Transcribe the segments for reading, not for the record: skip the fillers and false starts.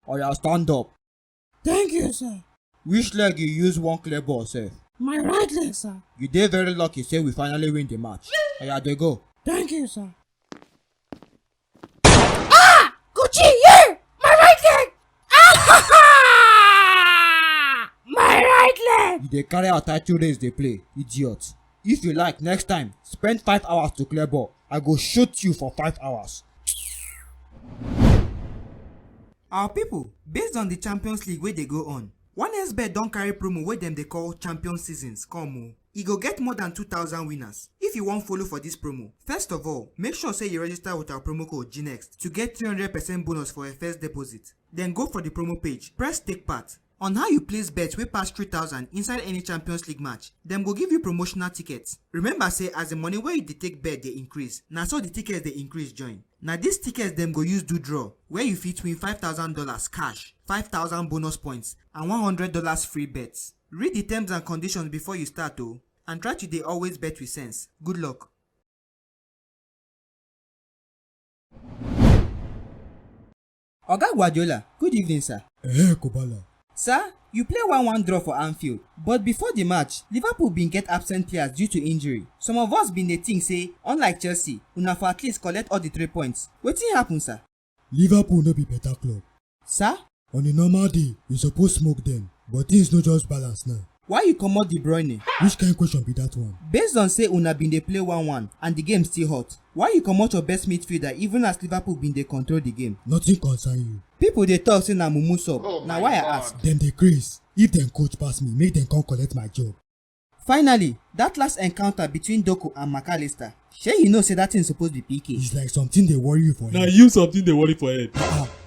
Oya, stand up. Thank you, sir. Which leg you use one clear ball, sir? My right leg, sir. You dey very lucky, say we finally win the match. Oya, dey go. Thank you, sir. Ah! Gucci, yeah! My right leg! Ah! My right leg! You dey carry out title race dey play, idiot. If you like, next time, spend 5 hours to clear ball. I go shoot you for 5 hours. Our people, based on the Champions League wey dey go on, one XBet don carry promo wey dem dey call Champion Seasons come o. E go get more than 2,000 winners if you wan follow for this promo. First of all, make sure say you register with our promo code GNEXT to get 300% bonus for your first deposit. Then go for the promo page, press take part. On how you place bets wey pass 3,000 inside any Champions League match, dem go give you promotional tickets. Remember say as the money wey you dey take bet dey increase, na so the tickets dey increase join. Na these tickets dem go use do draw, where you fit win $5,000 cash, 5,000 bonus points, and $100 free bets. Read the terms and conditions before you start o, and try to dey always bet with sense. Good luck. Oga Guardiola, good evening, sir. Kubala. Sir, you play 1-1 draw for Anfield, but before the match, Liverpool bin get absent players due to injury. Some of us bin dey think say, unlike Chelsea, una for at least collect all the 3 points. Wetin happen, sir? Liverpool no be better club. Sir? On a normal day, you suppose smoke them, but things no just balance now. Why you comot De Bruyne? Which kind question be that one? Based on say una bin dey play 1-1 and the game still hot, why you comot your best midfielder even as Liverpool bin dey control the game? Nothing concern you. People dey talk say na mumu sub, na why I ask. Dem dey craze. If dem coach pass me, make dem come collect my job. Finally, that last encounter between Doku and Mac Allister, shey you know say that thing suppose be PK? It's like something dey worry you for Now head. you something dey worry for head.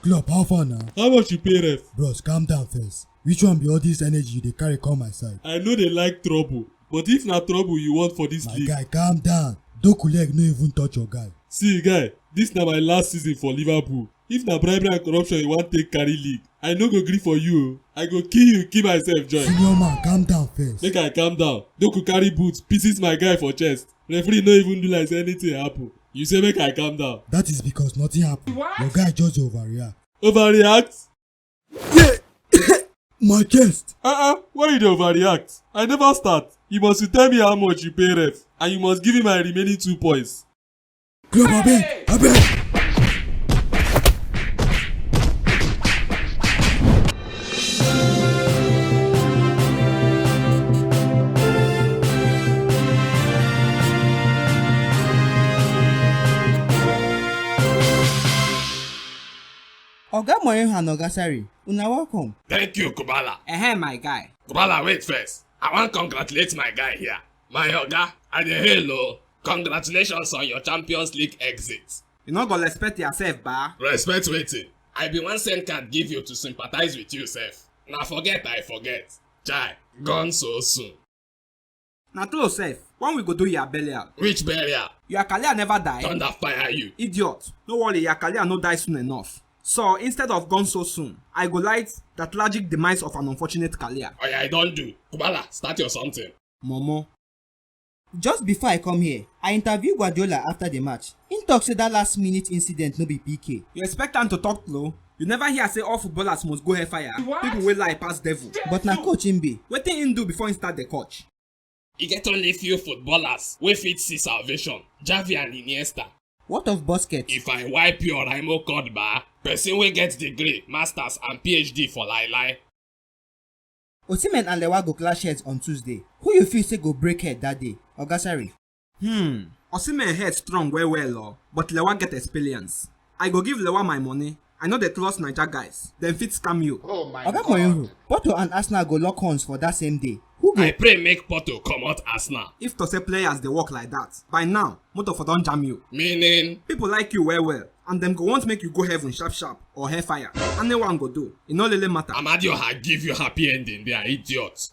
Club, how far now? How much you pay ref? Bros, calm down first. Which one be all this energy you dey carry come my side? I know they like trouble, but if na trouble you want for this My league. guy, calm down. Doku leg no even touch your guy. See guy, this na my last season for Liverpool. If na bribery and corruption you wan take carry league, I no go gree for you o. I go kill you, kill myself join. Senior man, calm down first. Make I calm down. Doku carry boot, pieces my guy for chest. Referee no even do like say anything happen. You say make I calm down. That is because nothing happen. Your guy just dey overreact. Overreact? My chest. Why you dey overreact? I never start. You must tell me how much you pay ref, and you must give me my remaining 2 points. Club, abeg. Oga Mourinho and Oga Sarri, una welcome. Thank you, Kubala. My guy. Kubala, wait first. I want to congratulate my guy here. My Oga, I dey hail o. Congratulations on your Champions League exit. You no go respect yourself, ba? Respect waiting. I be one send card give you to sympathize with you, sef. Now forget I forget. Chai, gone so soon. Na true sef. When we go do your burial? Which burial? Your career never die. Thunder fire you. Idiot. No worry, your career no die soon enough. So instead of gone so soon, I go light the tragic demise of an unfortunate career. Oh yeah, I don't do. Kubala, start your something. Momo. Just before I come here, I interviewed Guardiola after the match. He talk say that last minute incident no be PK. You expect am to talk low? You never hear say all footballers must go hellfire? People wey lie pass devil. But na coach him be. Wetin him do before he start the coach? E get only few footballers wey fit see salvation. Xavi and Iniesta. What of Busquets? If I wipe your Raimo code ba, person wey get degree, masters and PhD for lie. Osimhen and Lewa go clash heads on Tuesday. Who you feel say go break head that day? Oga Sarri. Osimhen head strong well but Lewa get experience. I go give Lewa my money. I know they trust Naija guys. Dem fit scam you. Oga Mourinho, Porto and Arsenal go lock horns for that same day. Who go? I pray make Porto comot Arsenal. If to say players dey work like that, by now, motor for don jam you. Meaning? People like you well, and dem go want make you go heaven sharp or hellfire. Anyone go do. E no really matter. Amadioha give you happy ending there, idiot.